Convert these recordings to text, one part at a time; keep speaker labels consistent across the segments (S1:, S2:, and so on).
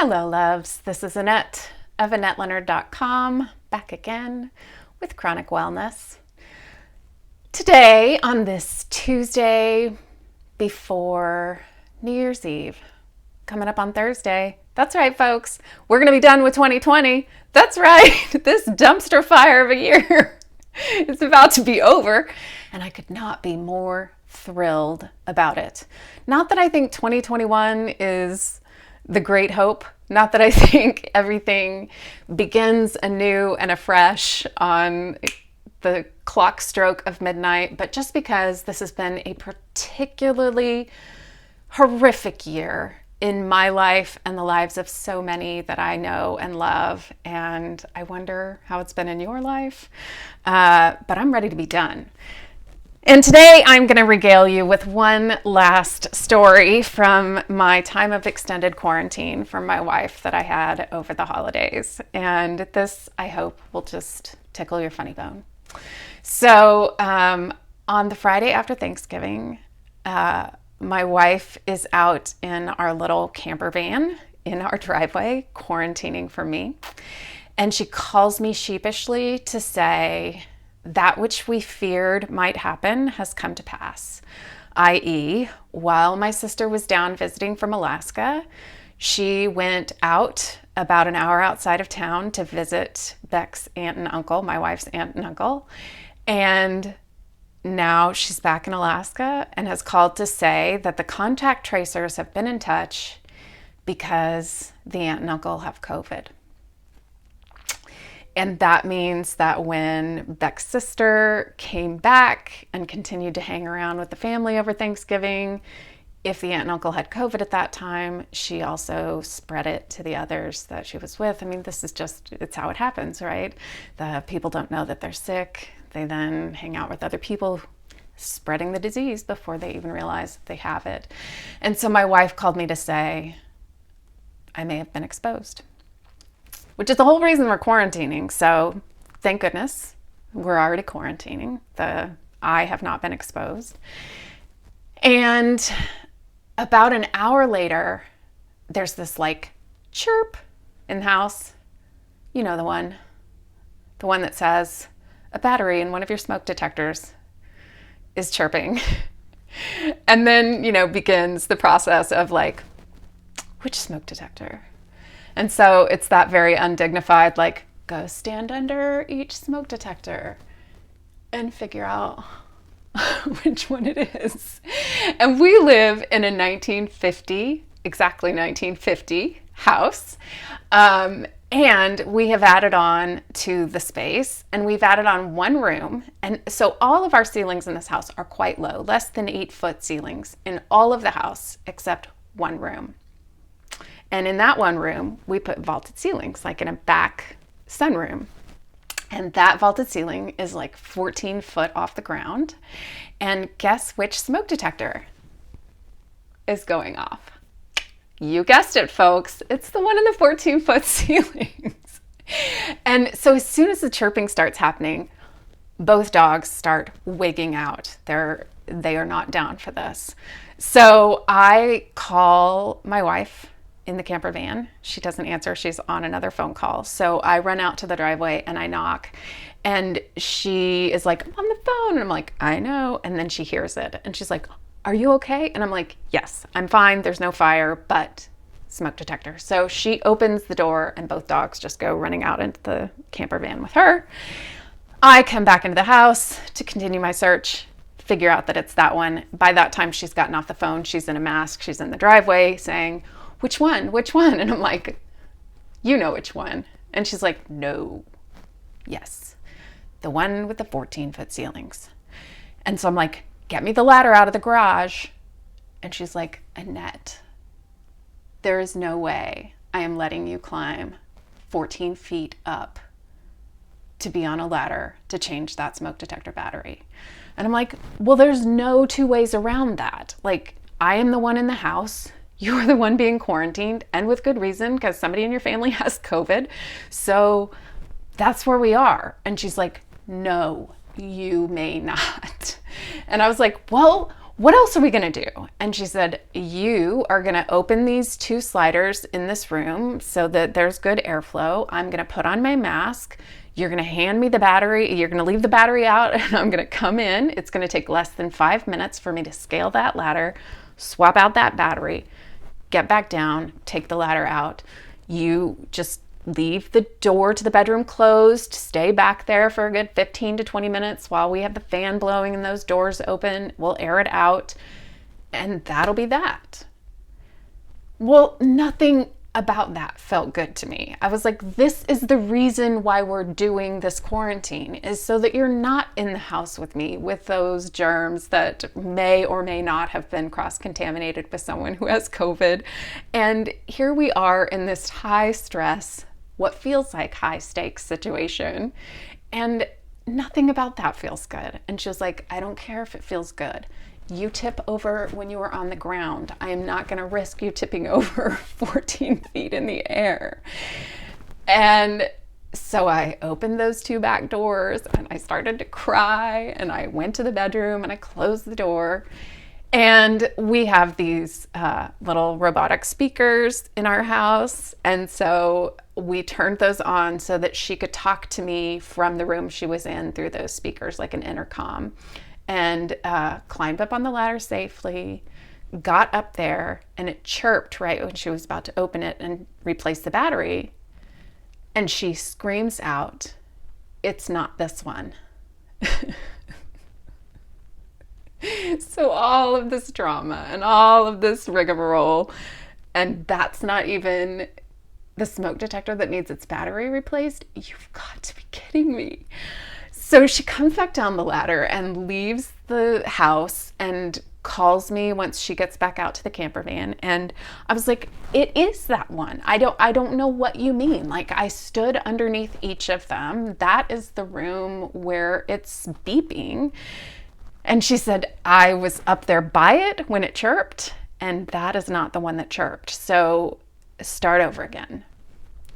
S1: Hello, loves. This is Annette of AnnetteLeonard.com, back again with Chronic Wellness. Today, on this Tuesday before New Year's Eve, coming up on Thursday. That's right, folks. We're going to be done with 2020. That's right. This dumpster fire of a year is about to be over, and I could not be more thrilled about it. Not that I think 2021 is the great hope. Not that I think everything begins anew and afresh on the clock stroke of midnight, but just because this has been a particularly horrific year in my life and the lives of so many that I know and love. And I wonder how it's been in your life, but I'm ready to be done. And today I'm going to regale you with one last story from my time of extended quarantine from my wife that I had over the holidays. And this, I hope, will just tickle your funny bone. So on the Friday after Thanksgiving, my wife is out in our little camper van in our driveway, quarantining for me. And she calls me sheepishly to say, that which we feared might happen has come to pass. i.e., while my sister was down visiting from Alaska, she went out about an hour outside of town to visit Beck's aunt and uncle, my wife's aunt and uncle. And now she's back in Alaska and has called to say that the contact tracers have been in touch because the aunt and uncle have COVID. And that means that when Beck's sister came back and continued to hang around with the family over Thanksgiving, if the aunt and uncle had COVID at that time, she also spread it to the others that she was with. I mean, this is just, it's how it happens, right? The people don't know that they're sick. They then hang out with other people spreading the disease before they even realize that they have it. And so my wife called me to say, I may have been exposed. Which is the whole reason we're quarantining. So thank goodness we're already quarantining. I have not been exposed. And about an hour later, there's this like chirp in the house. You know, the one that says a battery in one of your smoke detectors is chirping. And then, begins the process of like, which smoke detector? And so it's that very undignified, like, go stand under each smoke detector and figure out which one it is. And we live in a exactly 1950 house. And we have added on to the space, and we've added on one room. And so all of our ceilings in this house are quite low, less than 8-foot ceilings in all of the house except one room. And in that one room, we put vaulted ceilings, like in a back sunroom. And that vaulted ceiling is like 14 foot off the ground. And guess which smoke detector is going off? You guessed it, folks. It's the one in the 14-foot ceilings. And so as soon as the chirping starts happening, both dogs start wigging out. They are not down for this. So I call my wife in the camper van. She doesn't answer. She's on another phone call. So I run out to the driveway and I knock, and she is like, I'm on the phone. And I'm like, I know. And then she hears it and she's like, are you okay? And I'm like, yes, I'm fine. There's no fire, but smoke detector. So she opens the door and both dogs just go running out into the camper van with her. I come back into the house to continue my search, figure out that it's that one. By that time, she's gotten off the phone. She's in a mask. She's in the driveway saying, which one? Which one? And I'm like, you know which one. And she's like, no. Yes. The one with the 14-foot ceilings. And so I'm like, get me the ladder out of the garage. And she's like, Annette, there is no way I am letting you climb 14 feet up to be on a ladder to change that smoke detector battery. And I'm like, well, there's no two ways around that. Like, I am the one in the house. You're the one being quarantined, and with good reason, because somebody in your family has COVID. So that's where we are. And she's like, no, you may not. And I was like, well, what else are we going to do? And she said, you are going to open these 2 sliders in this room so that there's good airflow. I'm going to put on my mask. You're going to hand me the battery. You're going to leave the battery out and I'm going to come in. It's going to take less than 5 minutes for me to scale that ladder, swap out that battery, get back down, take the ladder out. You just leave the door to the bedroom closed, stay back there for a good 15 to 20 minutes while we have the fan blowing and those doors open. We'll air it out and that'll be that. Well, nothing about that felt good to me. I was like, this is the reason why we're doing this quarantine, is so that you're not in the house with me with those germs that may or may not have been cross-contaminated with someone who has COVID. And here we are in this high stress, what feels like high stakes situation. And nothing about that feels good. And she was like, I don't care if it feels good. You tip over when you are on the ground. I am not going to risk you tipping over 14 feet in the air. And so I opened those 2 back doors and I started to cry and I went to the bedroom and I closed the door. And we have these little robotic speakers in our house. And so we turned those on so that she could talk to me from the room she was in through those speakers, like an intercom. And climbed up on the ladder safely, got up there, and it chirped right when she was about to open it and replace the battery. And she screams out, "It's not this one." So all of this drama and all of this rigmarole, and that's not even the smoke detector that needs its battery replaced? You've got to be kidding me. So she comes back down the ladder and leaves the house and calls me once she gets back out to the camper van. And I was like, it is that one. I don't know what you mean. Like, I stood underneath each of them. That is the room where it's beeping. And she said, I was up there by it when it chirped, and that is not the one that chirped. So start over again.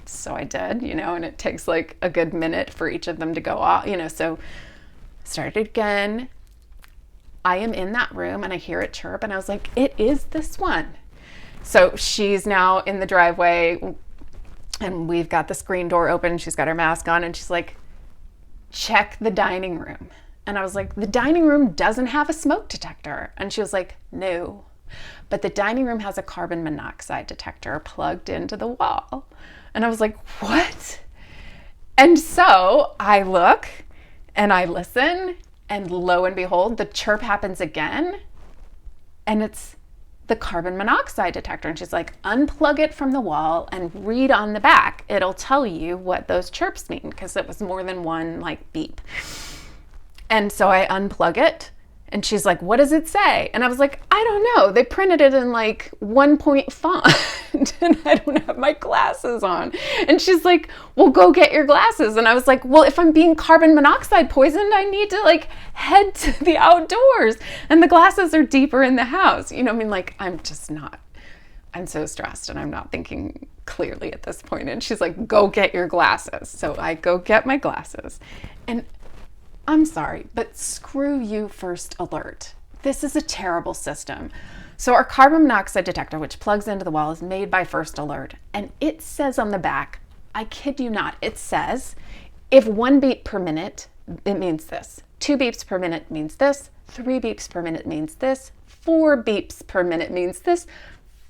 S1: So I did, and it takes like a good minute for each of them to go off, so started again. I am in that room and I hear it chirp and I was like, it is this one. So she's now in the driveway and we've got the screen door open. She's got her mask on and she's like, check the dining room. And I was like, the dining room doesn't have a smoke detector. And she was like, no, but the dining room has a carbon monoxide detector plugged into the wall. And I was like, what? And so I look and I listen, and lo and behold, the chirp happens again. And it's the carbon monoxide detector. And she's like, unplug it from the wall and read on the back. It'll tell you what those chirps mean, because it was more than one like beep. And so I unplug it. And she's like, what does it say? And I was like, I don't know. They printed it in like 1-point font and I don't have my glasses on. And she's like, well, go get your glasses. And I was like, well, if I'm being carbon monoxide poisoned, I need to like head to the outdoors. And the glasses are deeper in the house. I'm so stressed and I'm not thinking clearly at this point. And she's like, go get your glasses. So I go get my glasses. And I'm sorry, but screw you, First Alert. This is a terrible system. So our carbon monoxide detector, which plugs into the wall, is made by First Alert. And it says on the back, I kid you not, it says, if 1 beep per minute, it means this. 2 beeps per minute means this. 3 beeps per minute means this. 4 beeps per minute means this.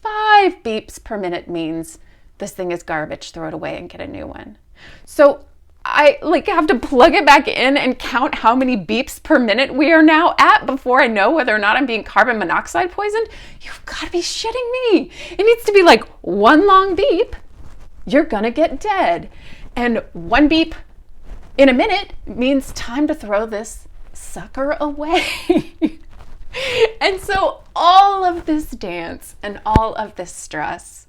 S1: 5 beeps per minute means this thing is garbage, throw it away and get a new one. So I have to plug it back in and count how many beeps per minute we are now at before I know whether or not I'm being carbon monoxide poisoned. You've got to be shitting me. It needs to be like 1 long beep, you're gonna get dead. And 1 beep in a minute means time to throw this sucker away. And so all of this dance and all of this stress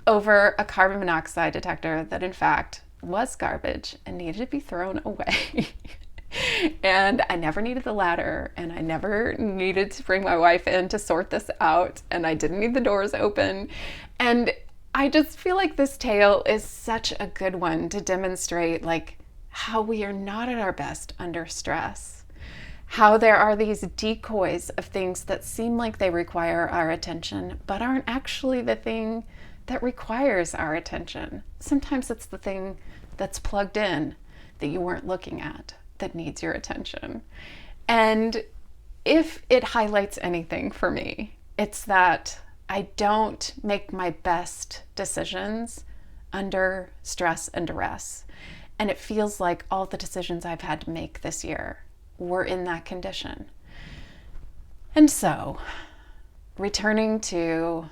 S1: over a carbon monoxide detector that in fact was garbage and needed to be thrown away. And I never needed the ladder, and I never needed to bring my wife in to sort this out, and I didn't need the doors open. And I just feel like this tale is such a good one to demonstrate like how we are not at our best under stress, how there are these decoys of things that seem like they require our attention, but aren't actually the thing that requires our attention. Sometimes it's the thing that's plugged in that you weren't looking at that needs your attention. And if it highlights anything for me, it's that I don't make my best decisions under stress and duress. And it feels like all the decisions I've had to make this year were in that condition. And so, returning to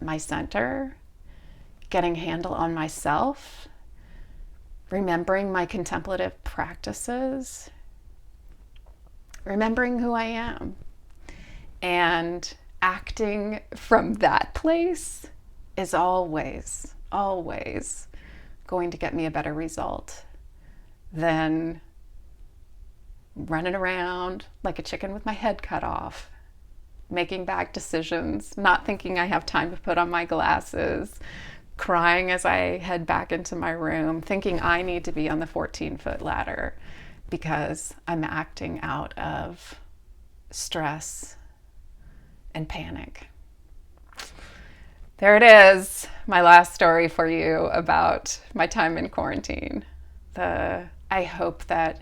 S1: my center, getting a handle on myself, remembering my contemplative practices, remembering who I am, and acting from that place is always, always going to get me a better result than running around like a chicken with my head cut off, making bad decisions, not thinking I have time to put on my glasses, crying as I head back into my room, thinking I need to be on the 14-foot ladder because I'm acting out of stress and panic. There it is, my last story for you about my time in quarantine. I hope that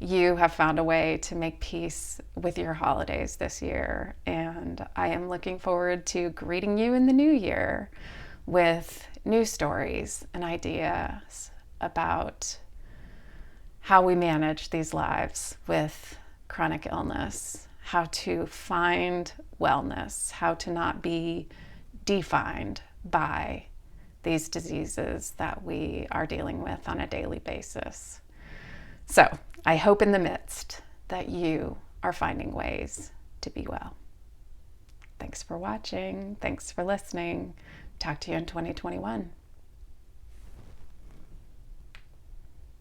S1: you have found a way to make peace with your holidays this year, and I am looking forward to greeting you in the new year with new stories and ideas about how we manage these lives with chronic illness, how to find wellness, how to not be defined by these diseases that we are dealing with on a daily basis. So I hope in the midst that you are finding ways to be well. Thanks for watching. Thanks for listening. Talk to you in 2021.